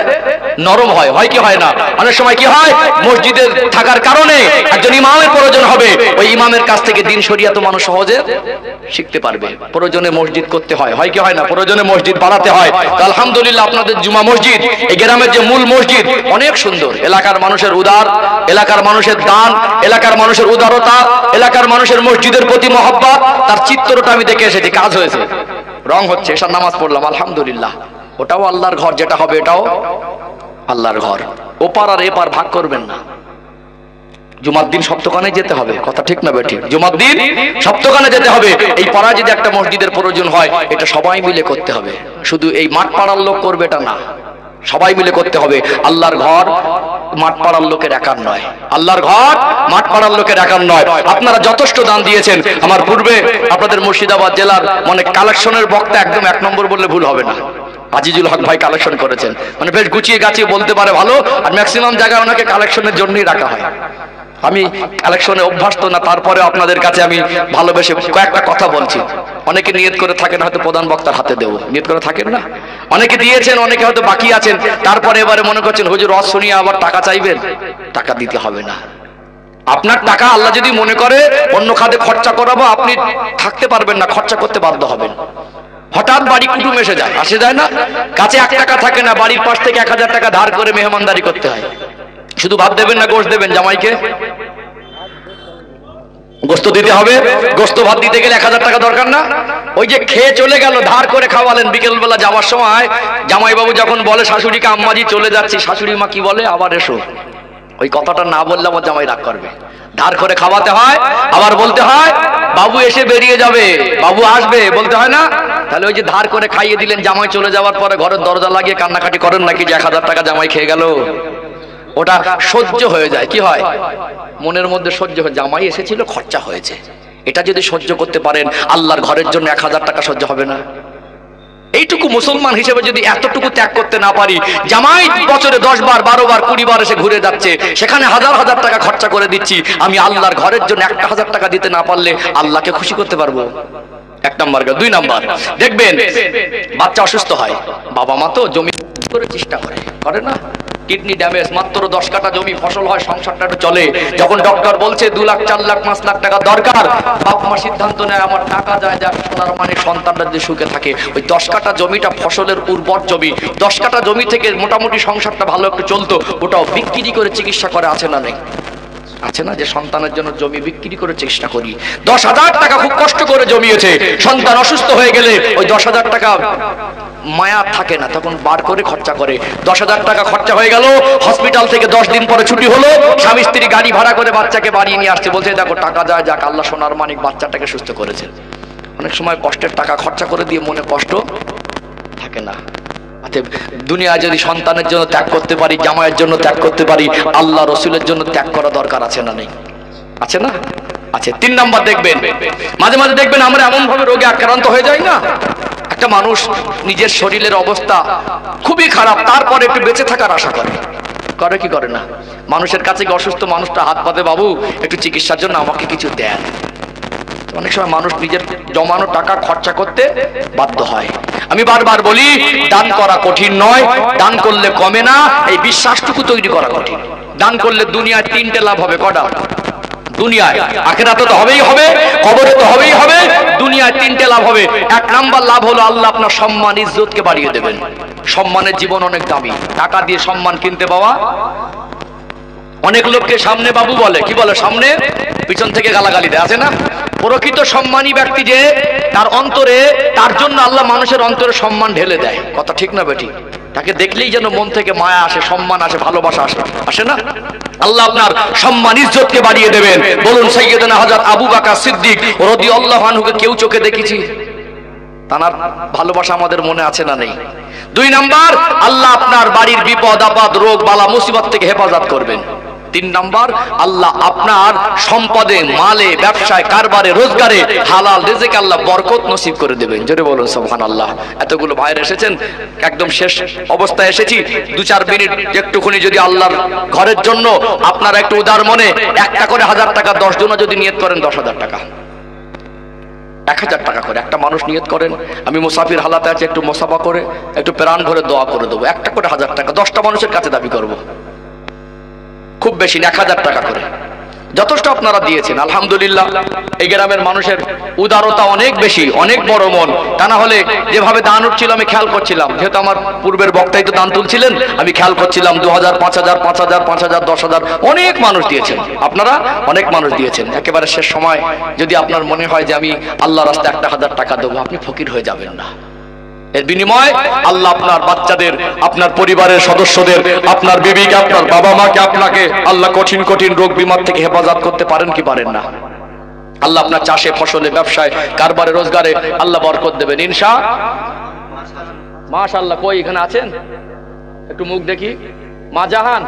নরম হয়, হয় কি হয় না? অনেক সময় কি হয়, মসজিদে থাকার কারণে একজন ইমামের প্রয়োজন হবে, ওই ইমামের কাছ থেকে দিন শরিয়াত মানুষ সহজে শিখতে পারবে। প্রয়োজনে মসজিদ করতে হয়, হয় কি হয় না? প্রয়োজনে মসজিদ বাড়াতে হয়। তো আলহামদুলিল্লাহ, আপনাদের জুমা মসজিদ, এই গ্রামের যে মূল মসজিদ, অনেক সুন্দর। এলাকার মানুষের উদার, এলাকার মানুষের দান, এলাকার মানুষের উদারতা, এলাকার মানুষের মসজিদের প্রতি মহব্বত, তার চিত্রটা আমি দেখে এসেছি। কাজ হয়েছে, রং হচ্ছে, এসব নামাজ পড়লাম, আলহামদুলিল্লাহ। ওটাও আল্লাহর ঘর, যেটা হবে এটাও আল্লাহর ঘর। ওপার আর এপার ভাগ করবেন না। জুমার দিন সপ্তকানে যেতে হবে, কথা ঠিক না বেঠিক? জুমার দিন সপ্তকানে যেতে হবে। এই পাড়ায় যদি একটা মসজিদের প্রয়োজন হয়, এটা সবাই মিলে করতে হবে। শুধু এই মাঠ পাড়ার লোক করবে এটা না, সবাই মিলে করতে হবে। আল্লাহর ঘর মাঠ পাড়ার লোকের একার নয়, আল্লাহর ঘর মাঠ পাড়ার লোকের একার নয়। আপনারা যথেষ্ট দান দিয়েছেন। আমার পূর্বে আপনাদের মুর্শিদাবাদ জেলার মানে কালেকশনের বক্তা, একদম 1 নম্বর বললে ভুল হবে না, আজিজুল হক ভাই কালেকশন করেছেন। মানে বেশ গুছিয়ে গাছিয়ে বলতে পারে, ভালো। আর ম্যাক্সিমাম জায়গায় ওনাকে কালেকশনের জন্যই রাখা হয়। আমি কালেকশনে অভ্যস্ত না, তারপরে আপনাদের কাছে আমি ভালোবেসে কয়েকটা কথা বলছি। অনেকে নিয়ত করে থাকেন হয়তো প্রধান বক্তার হাতে দেবো, নিয়ত করে থাকেন না, অনেকে দিয়েছেন, অনেকে হয়তো বাকি আছেন, তারপরে এবারে মনে করছেন হুজুর রস শুনিয়ে আবার টাকা চাইবেন। টাকা দিতে হবে না। আপনার টাকা আল্লাহ যদি মনে করে অন্য খাতে খরচা করাবো, আপনি থাকতে পারবেন না, খরচা করতে বাধ্য হবেন। হঠাৎ বাড়ি কুটুম এসে যায়, আসে যায় না, কাছে 1 টাকা থাকে না, বাড়ির পাশ থেকে 1000 টাকা ধার করে মেহমানদারি করতে হয়। শুধু ভাত দেবেন না গোশত দেবেন জামাইকে? গোশত দিতে হবে। গোশত ভাত দিতে গেলে 1000 টাকা দরকার না? ওই যে খেয়ে চলে গেল, ধার করে খাওয়ালেন, বিকেলবেলা যাওয়ার সময় জামাইবাবু যখন বলে শাশুড়িকে আম্মাজি চলে যাচ্ছি, শাশুড়ি মা কি বলে? আবার এসো। ওই কথাটা না বললে আমার জামাই রাগ করবে। ধার করে খাওয়াতে হয়, আবার বলতে হয় বাবু এসে বেরিয়ে যাবে, বাবু আসবে, বলতে হয় না? তাহলে ওই যে ধার করে খাইয়ে দিলেন, জামাই চলে যাওয়ার পরে ঘরের দরজা লাগিয়ে কান্নাকাটি করেন নাকি যে 1000 টাকা জামাই খেয়ে গেল? ওটা সহ্য হয়ে যায়। কি হয়? মনের মধ্যে সহ্য হয়, জামাই এসেছিল, খরচা হয়েছে। এটা যদি সহ্য করতে পারেন, আল্লাহর ঘরের জন্য 1000 টাকা সহ্য হবে না? এইটুকু মুসলমান হিসেবে যদি এতটুকু ত্যাগ করতে না পারি, জামাই বছরে 10 বার 12 বার 20 বার এসে ঘুরে যাচ্ছে, সেখানে হাজার হাজার টাকা খরচা করে দিচ্ছি, আমি আল্লাহর ঘরের জন্য 1000 টাকা দিতে না পারলে আল্লাহকে খুশি করতে পারবো? 1 নম্বর। 2 নম্বর, দেখবেন বাচ্চা অসুস্থ হয়, বাবা মা তো জমি করে চেষ্টা করে না? কিডনি ড্যামেজ, মাত্র 10 কাঠা জমি, ফসল হয়, সংসারটা চলে। যখন ডক্টর বলছে 2 লাখ 4 লাখ 5 লাখ টাকা দরকার, বাপ মা সিদ্ধান্ত নেয় আমার টাকা যায় যাক, সোনার মানে সন্তানরা যদি সুখে থাকে। ওই 10 কাঠা জমিটা ফসলের উর্বর জমি, 10 কাঠা জমি থেকে মোটামুটি সংসারটা ভালো একটু চলতো, ওটাও বিক্রি করে চিকিৎসা করে, আছে না নেই? আছে না? যে সন্তানের জন্য জমি বিক্রি করে চেষ্টা করি। 10,000 টাকা খুব কষ্ট করে জমিয়েছে, সন্তান অসুস্থ হয়ে গেলে ওই 10,000 টাকা মায়া থাকে না, তখন বার করে খরচা করে। 10,000 টাকা খরচা হয়ে গেল, হসপিটাল থেকে 10 দিন পরে ছুটি হলো, স্বামী স্ত্রী গাড়ি ভাড়া করে বাচ্চাকে বাড়ি নিয়ে আসছে, বলছে দেখো টাকা যায় যাক, আল্লাহ সোনার মানিক বাচ্চাটাকে সুস্থ করেছে। অনেক সময় কষ্টের টাকা খরচা করে দিয়ে মনে কষ্ট থাকে না। দুনিয়ায় যদি সন্তানের জন্য ত্যাগ করতে পারি, জামাইয়ের জন্য ত্যাগ করতে পারি, আল্লাহ রসুলের জন্য ত্যাগ করা দরকার আছে না নেই? আছে না? আছে। 3 নম্বর, দেখবেন মাঝে মাঝে দেখবেন আমরা এমন ভাবে রোগে আক্রান্ত হয়ে যাই না, একটা মানুষ নিজের শরীরের অবস্থা খুবই খারাপ, তারপরে একটু বেঁচে থাকার আশা করে কি করে না? মানুষের কাছে গিয়ে অসুস্থ মানুষটা হাত পাতে, বাবু একটু চিকিৎসার জন্য আমাকে কিছু দেন। অনেক সময় মানুষ নিজের জমানো টাকা খরচা করতে বাধ্য হয়। আমি বারবার বলি, দান করা কঠিন নয়, দান করলে কমে না, এই বিশ্বাসটুকু তৈরি করা কঠিন। দান করলে দুনিয়ায় 3টে লাভ হবে। কটা? দুনিয়ায়, আখিরাতে তো হবেই হবে, কবরে তো হবেই হবে, দুনিয়ায় 3টে লাভ হবে। 1 নাম্বার লাভ হলো আল্লাহ আপনার সম্মান ইজ্জতকে বাড়িয়ে দেবেন। সম্মানের জীবন অনেক দামি, টাকা দিয়ে সম্মান কিনতে পাওয়া। অনেক লোককে সামনে বাবু বলে, কি বলে? সামনে, পিছন থেকে গালাগালি দেয়, আছে না? প্রকৃত সম্মানী ব্যক্তি যে, তার অন্তরে, তার জন্য আল্লাহ মানুষের অন্তরে সম্মান ঢেলে দেয়। কথা ঠিক না বেঠিক? তাকে দেখলেই যেন মন থেকে মায়া আসে, সম্মান আসে, ভালোবাসা আসে, আসে না? আল্লাহ আপনার সম্মান ইজ্জতকে বাড়িয়ে দেবেন। বলুন সাইয়েদনা হযরত আবু বকর সিদ্দিক রাদিয়াল্লাহু আনহুকে কেউ চোখে দেখেছি? তার ভালোবাসা আমাদের মনে আছে না নেই? 2 নাম্বার, আল্লাহ আপনার বাড়ির বিপদ আপদ, রোগ বালা মুসিবত থেকে হেফাজত করবেন। 3 নাম্বার, আল্লাহ আপনার সম্পদে, মালে, ব্যবসায়, কারবারে, রোজগারে হালাল রিজিক আল্লাহ বরকত নসিব করে দেবেন। জোরে বলুন সুবহানাল্লাহ। এতগুলো ভাইয়ের এসেছেন, একদম শেষ অবস্থায় এসেছি, 2-4 মিনিট একটুখানি যদি আল্লাহর ঘরের জন্য আপনারা একটু উদার মনে একটা করে 1000 টাকা, 10 জনও যদি নিয়ত করেন 10,000 টাকা, 1000 টাকা করে একটা মানুষ নিয়ত করেন, আমি মুসাফির হালাতে আছি, একটু মুসাফা করে একটু প্রাণ ভরে দোয়া করে দেবো, একটা করে 1000 টাকা, 10টা মানুষের কাছে দাবি করব, খুব বেশি না, 1000 টাকা করে। যথেষ্ট আপনারা দিয়েছেন, আলহামদুলিল্লাহ। এই গ্রামের মানুষের উদারতা অনেক বেশি, অনেক বড় মন। তা না হলে যেভাবে দান উঠছিল আমি খেয়াল করছিলাম, যেহেতু আমার পূর্বের বক্তাই তো দান তুলছিলেন, আমি খেয়াল করছিলাম 2000, 5000, 5000, 5000, 10,000, অনেক মানুষ দিয়েছেন, আপনারা অনেক মানুষ দিয়েছেন। একেবারে শেষ সময় যদি আপনার মনে হয় যে আমি আল্লাহ রাস্তায় 1000 টাকা দেবো, আপনি ফকির হয়ে যাবেন না। এর বিনিময় আল্লাহ আপনার বাচ্চাদের, আপনার পরিবারের সদস্যদের, আপনার বিবিকে, আপনার বাবা মাকে, আপনাকে আল্লাহ কঠিন কঠিন রোগ বিমার থেকে হেফাজত করতে পারেন কি পারেন না? আল্লাহ আপনার চাষে, ফসলে, ব্যবসায়, কারবারে, রোজগারে আল্লাহ বরকত দেবেন ইনশাআল্লাহ। মাশাআল্লাহ। কই এখানে আছেন? একটু মুখ দেখি। মা জাহান,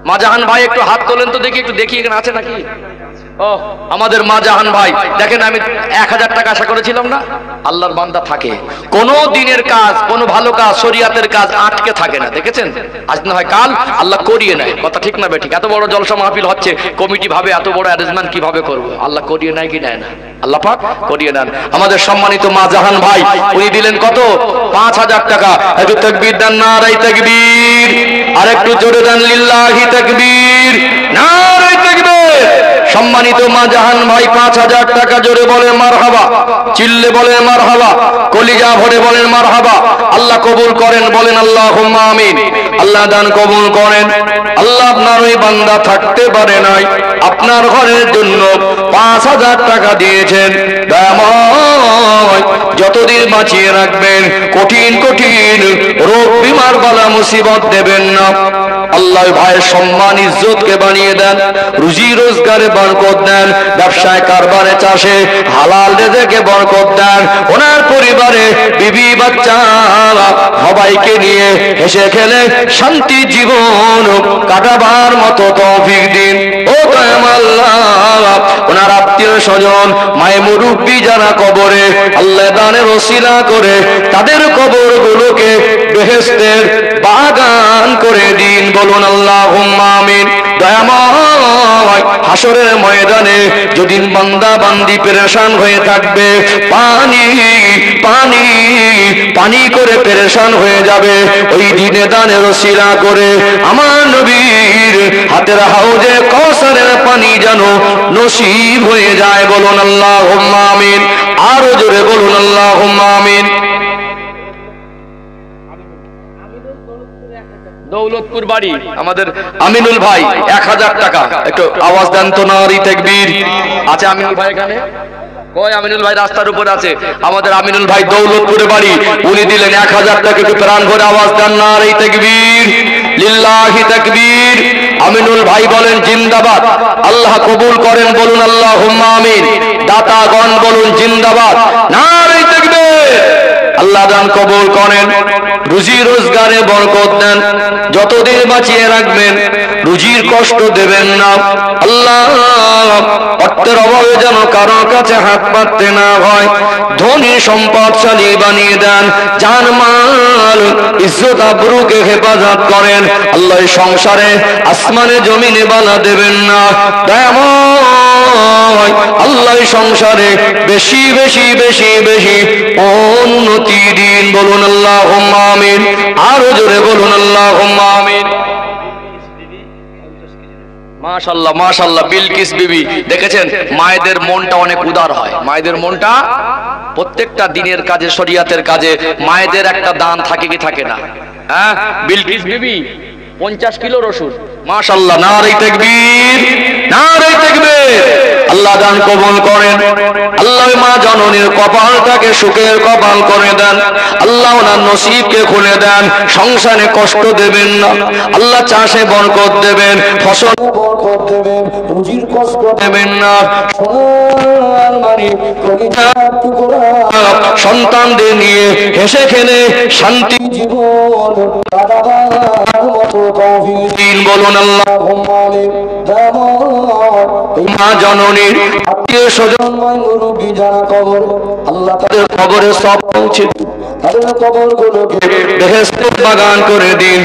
মাজাহান ভাই একটু হাত তোলেন তো দেখি, একটু দেখি এখানে আছে নাকি। ও আমাদের মাজাহান ভাই, দেখেন আমি 1000 টাকা আশা করেছিলাম না। আল্লাহর বান্দা থাকে, কোন দিনের কাজ, কোন ভালো কাজ, শরীয়তের কাজ আটকে থাকে না, দেখেছেন? আজ না হয় কাল আল্লাহ করিয়ে নেয়, কথা ঠিক না বেঠিক? এত বড় জলসা মাহফিল হচ্ছে, কমিটি ভাবে এত বড় অ্যারেঞ্জমেন্ট কিভাবে করবো, আল্লাহ করিয়ে নেয় কি নেয় না? আল্লাহ পাক করিয়ে নেন। আমাদের সম্মানিত মাজাহান ভাই উনি দিলেন কত? 5000 টাকা। একটু তাকবীর দেন, নারায়ে তাকবীর। আর একটু জোরে দেন, লিল্লাহি তাকবীর, নারায়ে তাকবীর। সম্মানিত মাজাহান ভাই 5000 টাকা, জোরে বলে মারহাবা, চিল্লে বলে মারহাবা, কলিজা ভরে বলেন মারহাবা। আল্লাহ কবুল করেন, বলেন আল্লাহুম্মা আমিন। আল্লাহ দান কবুল করেন। আল্লাহ আপনার ওই বান্দা থাকতে পারে নাই, আপনার ঘরের জন্য 5000 টাকা দিয়েছেন। দয়াময় যতদিন বাঁচিয়ে রাখবেন, কঠিন কঠিন রোগ বিমার বালা মুসিবত দেবেন না। আল্লাহ ভাইয়ের সম্মান ইজ্জতকে বানিয়ে দেন, রুজি রোজগারে বরকত দেন, ব্যবসায় কারবারে চাষে হালাল রিজেকে বরকত দেন। ওনার পরিবারে বিবি বাচ্চা সবাইকে নিয়ে হেসে খেলে শান্তি জীবন কাটাবার মতো তৌফিক দিন। ও দয়াম আল্লাহ, ওনার আত্মীয় স্বজন মায়ে মুরব্বী যারা কবরে, আল্লাহ দানের ওসিলা করে তাদের কবর গুলোকে বেহেশতের বাগান করে দিন, বলুন আল্লাহুম্মা আমিন। দয়াময় হাসরের ময়দানে যেদিন বান্দা বান্দি পেরেশান হয়ে থাকবে, পানি পানি পানি করে পেরেশান হয়ে যাবে, ওই দিনে দানের ওসিলা করে আমার নবীর হাতের হাউজে কাউসারের পানি যেন নসিব হয়ে যায়, বলুন আল্লাহুম্মা আমিন। আরো জোরে বলুন আল্লাহুম্মা আমিন। দৌলতপুর বাড়ি আমাদের আমিনুল ভাই 1000 টাকা, একটু আওয়াজ দেন তো, নারী তাকবীর। আচ্ছা আমিনুল ভাই এখানে কই? আমিনুল ভাই রাস্তার উপর আছে। আমাদের আমিনুল ভাই দৌলতপুরে বাড়ি, উনি দিলেন 1000 টাকা। একটু প্রাণ ভরে আওয়াজ দেন, নারী তাকবীর, লিল্লাহি তাকবীর। আমিনুল ভাই বলেন জিন্দাবাদ। আল্লাহ কবুল করেন, বলুন আল্লাহুম্মা আমিন। দাতাগণ বলুন জিন্দাবাদ, নারী তাকবীর। আল্লাহ দান কবুল করেন, রুজি রোজগারে বরকত দেন, যতদিন বাঁচিয়ে রাখবেন, রুজির কষ্ট দেবেন না। আল্লাহ অর্থের অভাবে যেন কারোর কাছে হাত পাততে না হয়, ধনী সম্পদশালী বানিয়ে দেন, জানমাল ইজ্জত আবরুকে হেফাজত করেন। আল্লাহ সংসারে আসমানে জমিনে বালা দেবেন না। দয়াময় আল্লাহ সংসারে বেশি বেশি বেশি বেশি উন্নতি দিন, বলুন আল্লাহুম্মা আমিন। আরো জোরে বলুন আল্লাহুম্মা আমিন। মাশাআল্লাহ মাশাআল্লাহ। বিলকিস বিবি, দেখেছেন মায়েদের মনটা অনেক উদার হয়, মায়েদের মনটা প্রত্যেকটা দিনের কাজে, শরিয়াতের কাজে মায়েদের একটা দান থাকে কি থাকে না? হ্যাঁ, বিলকিস বিবি 50 কিলো রসুন, মাশাআল্লাহ, নারে তাকবীর, নারে তাকবীর। আল্লাহ দান কবুল করেন। আল্লাহ মা জননীর কপালটাকে সুখের কপাল করে দেন। আল্লাহ ওনার নসিবকে খুলে দেন, সংসারে কষ্ট দেবেন না। আল্লাহ চাষে বরকত দেবেন, ফসল বরকত দেবেন, রুজির কষ্ট দেবেন না। সন্তানদের নিয়ে হেসে খেলে শান্তি জীবন কাটাবার মতো তৌফিক দিন, বলুন আল্লাহুম্মা আমিন। মা জননীর আত্মীয় স্বজন মুরব্বী যারা কবর, আল্লাহ তাদের কবরে সব পৌঁছে দিন, তাদের কবর গুলোকে বেহেশতের বাগান করে দিন।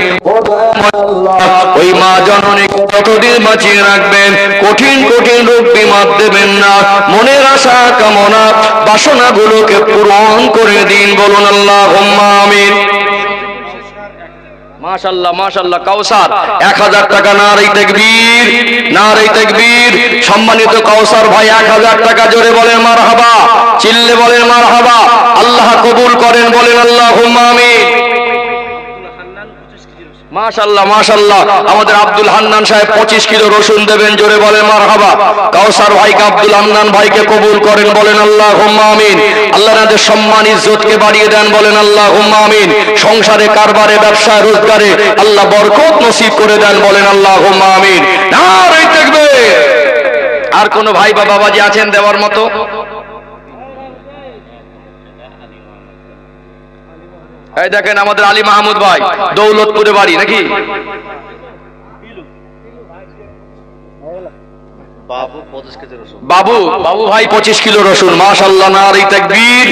ওই মা জননীকে যতদিন বাঁচিয়ে রাখবেন, কঠিন কঠিন রোগ বিমার দেবেন না। মনের আশা কামনা বাসনা গুলোকে পূরণ করে দিন, বলুন আল্লাহুম্মা আমিন। মাশাআল্লাহ মাশাআল্লাহ। কাউসার 1000 টাকা, নারে তাকবীর, নারে তাকবীর। সম্মানিত কাউসার ভাই 1000 টাকা, জোরে বলেন মারহাবা, চিল্লে বলেন মারহাবা। আল্লাহ কবুল করেন, বলেন আল্লাহুম্মা আমিন। মাশাআল্লাহ মাশাআল্লাহ। আমাদের আব্দুল হান্নান সাহেব 25 কিলো রসুন দেবেন, জোরে বলেন মারহাবা। কাউসার ভাইকে, আব্দুল হান্নান ভাইকে কবুল করেন, বলেন আল্লাহুম্মা আমিন। আল্লাহ তাদের সম্মান ইজ্জতকে বাড়িয়ে দেন, বলেন আল্লাহুম্মা আমিন। সংসারে কারবারে ব্যবসায় রোজগারে আল্লাহ বরকত নসিব করে দেন, বলেন আল্লাহুম্মা আমিন। নারে তাকবীর। আর কোন ভাই বা বাবাজি আছেন দেওয়ার মতো? এই দেখেন আমাদের আলী মাহমুদ ভাই, দৌলতপুরে বাড়ি নাকি? বাবু বাবু ভাই 25 কিলো রসুন, মাশাআল্লাহ, নারে তাকবীর,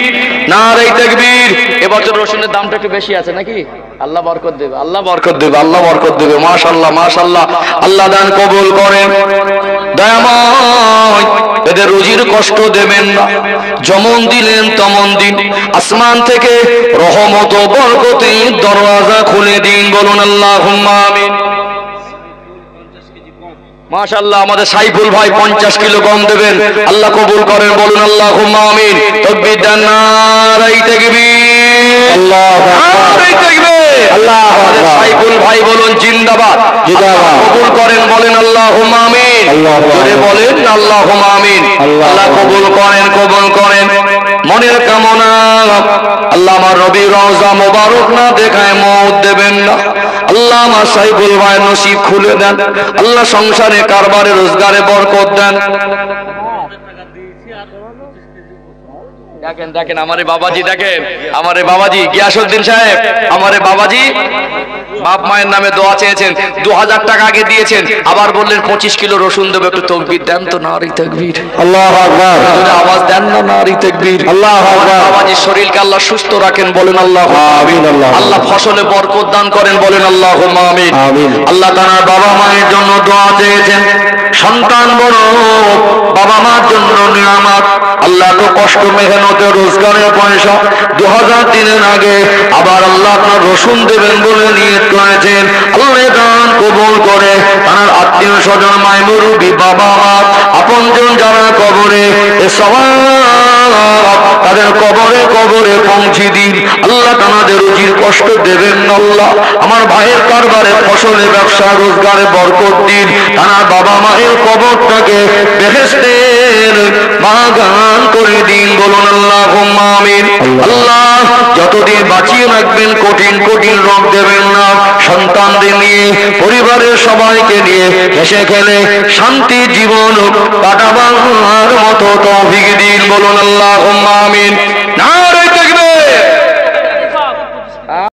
নারে তাকবীর। এবছর রসুনের দামটা একটু বেশি আছে নাকি? আল্লাহ বরকত দেবে, আল্লাহ বরকত দেবে, আল্লাহ বরকত দেবে, মাশাআল্লাহ মাশাআল্লাহ। আল্লাহ দান কবুল করেন। দয়াময়, এদের রুজির কষ্ট দেবেন না, যেমন দিলেন তেমন দিন, আসমান থেকে রহমত ও বরকতের দরওয়াজা খুলে দিন, বলুন আল্লাহুম্মা আমিন। মাশাআল্লাহ, আমাদের সাইফুল ভাই 50 কিলো কম দেবেন, আল্লাহ কবুল করেন, বলুন আল্লাহুম্মা আমিন। তাকবীর দেন, নারে তাকবীর, আল্লাহু আকবার, নারে তাকবীর, আল্লাহু আকবার। আমাদের সাইফুল ভাই বলুন জিন্দাবাদ, জিন্দাবাদ, কবুল করেন, বলেন আল্লাহুম্মা আমিন, জোরে বলেন আল্লাহুম্মা আমিন। আল্লাহ কবুল করেন, কবুল করেন। মনের কামনা, আল্লাহ আমার রবি রওজা মোবারক না দেখায় মওত দেবেন না। আল্লাহ আমার সাইফুল ভাই নসিব খুলে দেন, আল্লাহ সংসারে কারবারে রোজগারে বরকত দেন। দেখেন দেখেন আমারে বাবাজি, দেখেন আমারে বাবাজি গিয়াসউদ্দিন সাহেব, আমারে বাবাজি বাপ মায়ের নামে দোয়া চেয়েছেন, 2000 টাকা আগে দিয়েছেন, আবার বললেন 25 কিলো রসুন দেবে, একটু তাকবীর দেন তো, নারে তাকবীর, আল্লাহু আকবার, আওয়াজ দেন না, নারে তাকবীর, আল্লাহু আকবার। বাবাজির শরীরকে আল্লাহ সুস্থ রাখেন, বলেন আল্লাহুম্মা আমিন। আল্লাহ ফসলে বরকত দান করেন, বলেন আল্লাহুম্মা আমিন। আল্লাহ তাআলা বাবা মায়ের জন্য দোয়া চেয়েছেন, সন্তান বড়, বাবা মার জন্য নিয়ামত। আল্লাহ তো কষ্ট মেহনতে রোজগারের পয়সা 2000 দিনের আগে আবার আল্লাহ আপনার রসুন দেবেন বলে নিয়ত করেছেন। আল্লাহ দান কবুল করে তার আত্মীয় স্বজন, মায় মুরব্বী, বাবা মা, আপনজন যারা কবরে, এ সওয়াব তাদের কবরে কবরে পৌঁছে দিন। আল্লাহ তাদের রুজির কষ্ট দেবেন না। আল্লাহ আমার ভাইয়ের কারবারে, ফসলে, ব্যবসা, রোজগারে বরকত দিন। তার বাবা মায়ের কবরটাকে বেহেশতের বাগান করে দিন, বলুন আল্লাহুম্মা আমিন। আল্লাহ যতদিন বাঁচিয়ে রাখবেন, কঠিন কঠিন রোগ দেবেন না, সন্তানদের নিয়ে, পরিবারের সবাইকে নিয়ে হেসে খেলে শান্তি জীবন কাটাবার মতো তৌফিক দিন, বলুন আল্লাহুম্মা আমিন।